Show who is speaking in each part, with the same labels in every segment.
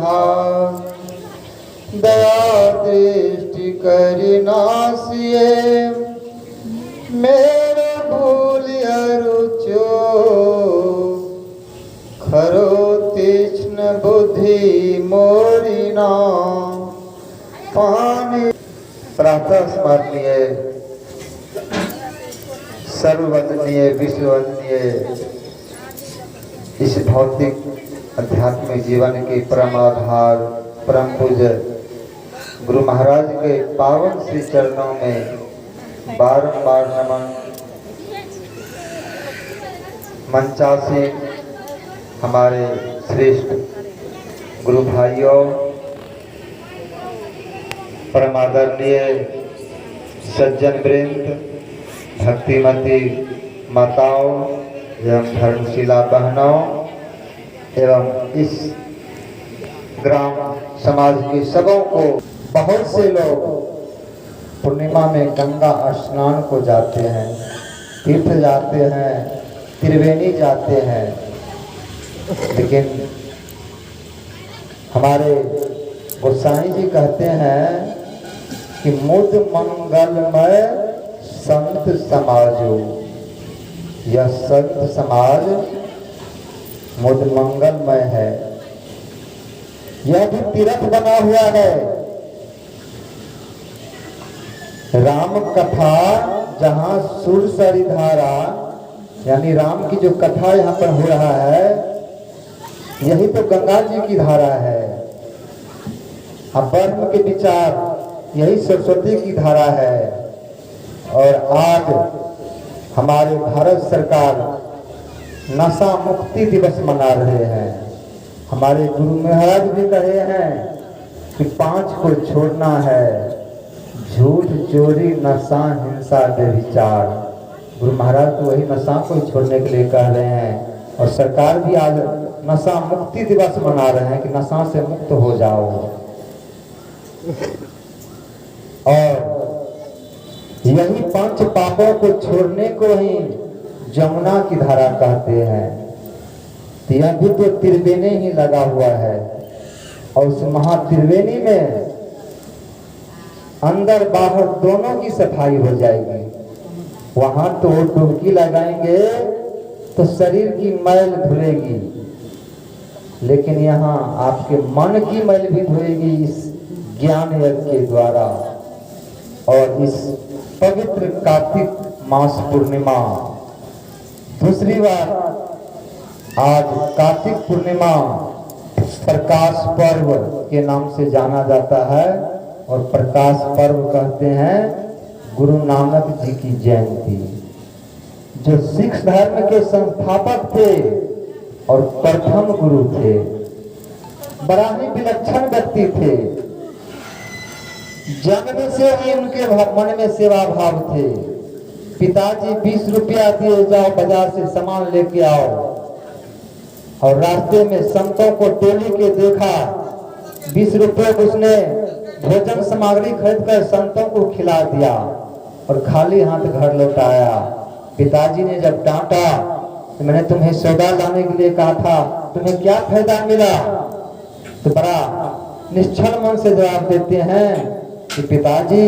Speaker 1: आधार, दया दृष्टि करि नासिए, मेरे भूल अरुचो, खरो तीक्ष्ण बुद्धि मोरी नाम पानी। प्रातः स्मरणीय सर्ववंदनीय विश्ववंदनीय इस भौतिक आध्यात्मिक जीवन के परम आधार परम पूज्य गुरु महाराज के पावन श्री चरणों में बारंबार नमन। मंचासी हमारे श्रेष्ठ गुरु भाइयों, परमादरणीय सज्जन वृंद, भक्तिमती माताओं एवं धर्मशिला बहनों एवं इस ग्राम समाज के सबों को, बहुत से लोग पूर्णिमा में गंगा स्नान को जाते हैं, तीर्थ जाते हैं, त्रिवेणी जाते हैं, लेकिन हमारे गोसाई जी कहते हैं कि मुद मंगलमय संत समाजो, यह संत समाज मुद मंगलमय है। यह भी तीर्थ बना हुआ है। राम कथा जहाँ सुरसरी धारा, यानी राम की जो कथा यहाँ पर हो रहा है, यही तो गंगा जी की धारा है। अब ब्रह्म के विचार यही सरस्वती की धारा है। और आज हमारे भारत सरकार नशा मुक्ति दिवस मना रहे हैं। हमारे गुरु महाराज भी कहे हैं कि 5 को छोड़ना है, झूठ, चोरी, नशा, हिंसा, व्यभिचार। गुरु महाराज तो वही नशा को छोड़ने के लिए कह रहे हैं। और सरकार भी आज नशा मुक्ति दिवस मना रहे हैं कि नशा से मुक्त हो जाओ। और यही 5 पापों को छोड़ने को ही जमुना की धारा कहते हैं। तो यह भी तो त्रिवेणी ही लगा हुआ है। और उस महात्रिवेणी में अंदर बाहर दोनों की सफाई हो जाएगी। वहां तो डुबकी लगाएंगे तो शरीर की मैल धुलेगी, लेकिन यहाँ आपके मन की मैल भी धुलेगी इस ज्ञान यज्ञ के द्वारा। और इस पवित्र कार्तिक मास पूर्णिमा, दूसरी बार आज कार्तिक पूर्णिमा प्रकाश पर्व के नाम से जाना जाता है। और प्रकाश पर्व कहते हैं गुरु नानक जी की जयंती, जो सिख धर्म के संस्थापक थे और प्रथम गुरु थे। बड़ा ही विलक्षण व्यक्ति थे। जन्म से ही उनके मन में सेवा भाव थे। पिताजी 20 रुपया दिए, जाओ बाजार से सामान लेके आओ। और रास्ते में संतों को टोली के देखा, 20 रुपये उसने भोजन सामग्री खरीद कर संतों को खिला दिया और खाली हाथ घर लौटाया। पिताजी ने जब डांटा तो मैंने तुम्हें सौदा लाने के लिए कहा था, तुम्हें क्या फायदा मिला? तो बड़ा निश्चल मन से जवाब देते हैं कि पिताजी,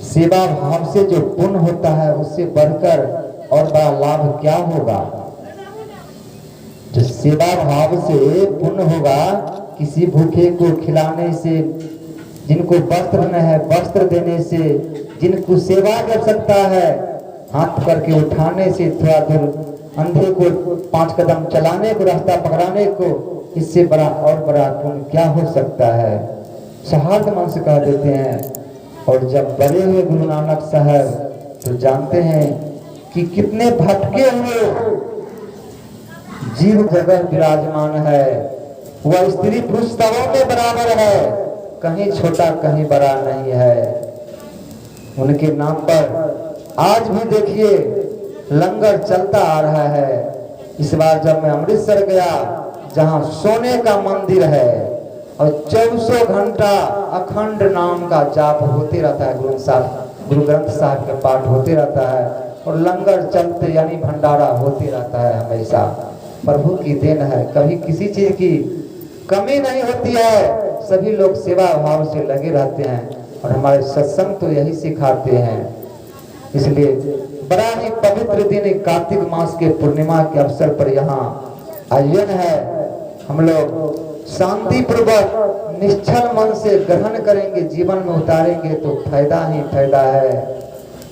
Speaker 1: सेवा भाव से जो पुण्य होता है उससे बढ़कर और बड़ा लाभ क्या होगा? जो सेवा भाव से पुण्य होगा, किसी भूखे को खिलाने से, जिनको वस्त्र न है वस्त्र देने से, जिनको सेवा कर सकता है हाथ करके उठाने से, थोड़ा दूर अंधे को 5 कदम चलाने को, रास्ता पकड़ाने को, इससे बड़ा और बड़ा पुण्य क्या हो सकता है? सौहार्द मन से कह देते हैं। और जब बड़े हुए गुरु नानक साहब तो जानते हैं कि कितने भटके हुए जीव जगह विराजमान है। वह स्त्री पुरुष सबों के बराबर है, कहीं छोटा कहीं बड़ा नहीं है। उनके नाम पर आज भी देखिए लंगर चलता आ रहा है। इस बार जब मैं अमृतसर गया, जहां सोने का मंदिर है और 24 घंटा अखंड नाम का जाप होते रहता है, गुरु ग्रंथ साहब का पाठ होते रहता है और लंगर चलते यानी भंडारा होते रहता है हमेशा। प्रभु की देन है, कभी किसी चीज की कमी नहीं होती है, सभी लोग सेवा भाव से लगे रहते हैं और हमारे सत्संग तो यही सिखाते हैं। इसलिए बड़ा ही पवित्र दिन कार्तिक मास के पूर्णिमा के अवसर पर यहाँ आयोजन है। हम लोग शांति पूर्वक निश्चल मन से ग्रहण करेंगे, जीवन में उतारेंगे तो फायदा ही फायदा है।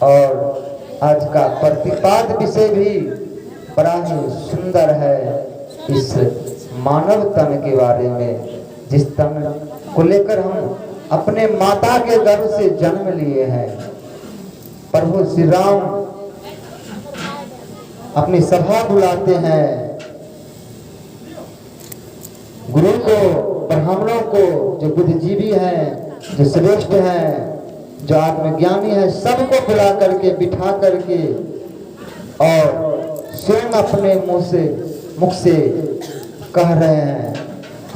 Speaker 1: और आज का प्रतिपाद विषय भी बड़ा ही सुंदर है, इस मानव तन के बारे में, जिस तन को लेकर हम अपने माता के गर्भ से जन्म लिए हैं। प्रभु श्री राम अपनी सभा बुलाते हैं, गुरु को, ब्राह्मणों को, जो बुद्धिजीवी हैं, जो श्रेष्ठ हैं, जो आत्मज्ञानी है, सबको बुला करके बिठा करके और स्वयं अपने मुख से कह रहे हैं।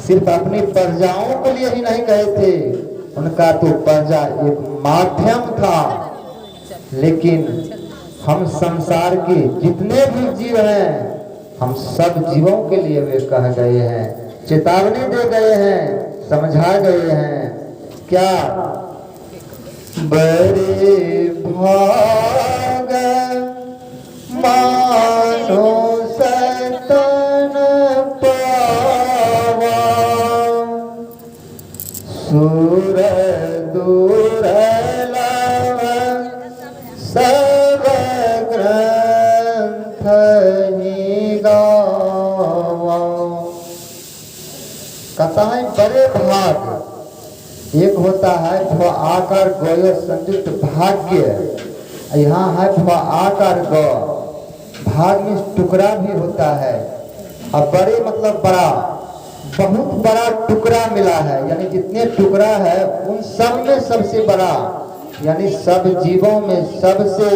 Speaker 1: सिर्फ अपनी प्रजाओं के लिए ही नहीं कहे थे, उनका तो प्रजा एक माध्यम था, लेकिन हम संसार के जितने भी जीव हैं, हम सब जीवों के लिए वे कह गए हैं, चेतावनी दे गए हैं, समझा गए हैं। क्या बड़े भाग मानो सतन पावा, सुर दूर सब ग्रंथ ही गावा। कहता है बड़े भाग, एक होता है भ आकार ग संयुक्त भाग्य, यहाँ है भ आकार ग, भाग में टुकड़ा भी होता है। और बड़े मतलब बड़ा, बहुत बड़ा टुकड़ा मिला है, यानी जितने टुकड़ा है उन सब में सबसे बड़ा, यानी सब जीवों में सबसे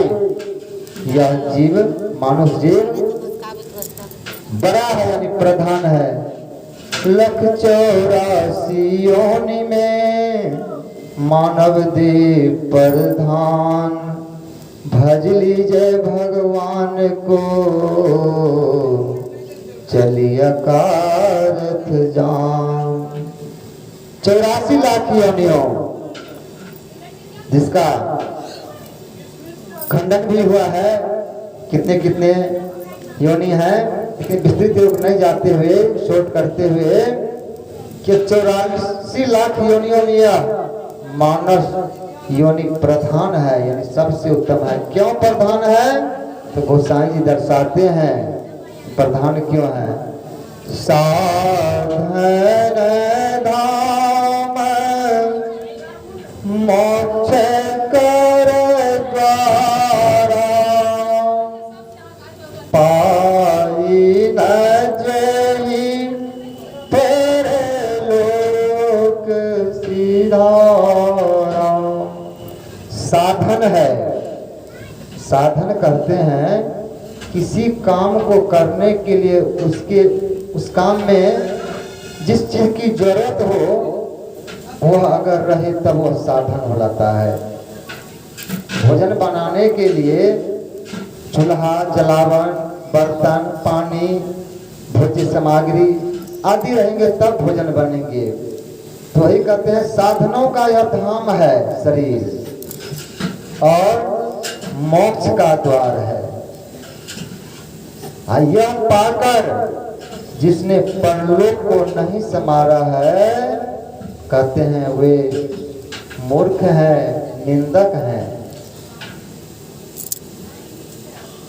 Speaker 1: यह जीव मानुष जीव बड़ा है, यानी प्रधान है। 184 योनि में मानव देव प्रधान, भज लीजिए भगवान को चलिए कारथ जान। 84 लाख योनियों, जिसका खंडन भी हुआ है, कितने कितने योनि है, लेकिन विस्तृत रूप नहीं जाते हुए, शॉर्ट करते हुए कि 84 लाख योनियों में मानस योनि प्रधान है, यानी सबसे उत्तम है। क्यों प्रधान है? तो गोसाई जी दर्शाते हैं प्रधान क्यों है। साधन धाम मोक्ष कर द्वारा, पाई न जही तेरे लोक सिधारा। साधन है, साधन कहते हैं किसी काम को करने के लिए उस काम में जिस चीज की जरूरत हो वह अगर रहे तब वह साधन हो जाता है। भोजन बनाने के लिए चूल्हा, जलावन, बर्तन, पानी, भोज्य सामग्री आदि रहेंगे तब भोजन बनेंगे। तो वही कहते हैं साधनों का यह धाम है शरीर, और मोक्ष का द्वार है। यह पाकर जिसने परलोक को नहीं समारा है, कहते हैं वे मूर्ख हैं, निंदक हैं।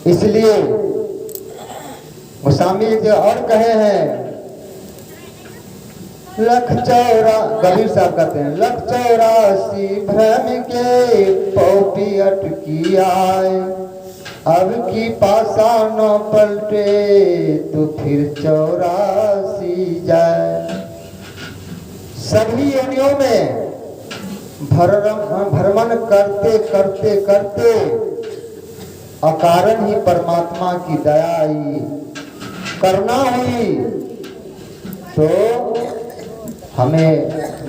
Speaker 1: इसलिए गोस्वामी जी और कहे हैं, कबीर साहब कहते हैं 184 भ्रम के पौपी अटकी आए, अब की पासा न पलटे तो फिर 84 जाए। सभी योनियों में भ्रमण करते करते करते अकारण ही परमात्मा की दया आई, करुणा हुई, तो हमें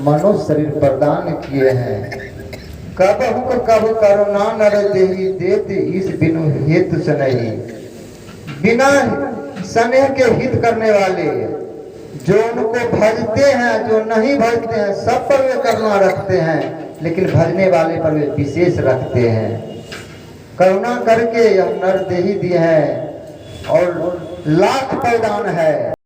Speaker 1: मनुष्य शरीर प्रदान किए हैं। कब करुणा नर देही देत, इस बिनु हेतु सनहि। बिना स्नेह के हित करने वाले जो उनको भजते हैं, जो नहीं भजते हैं, सब पर वे करुणा रखते हैं, लेकिन भजने वाले पर वे विशेष रखते हैं। करुणा करके यह नर दे ही दिए हैं और लाख पैदान है।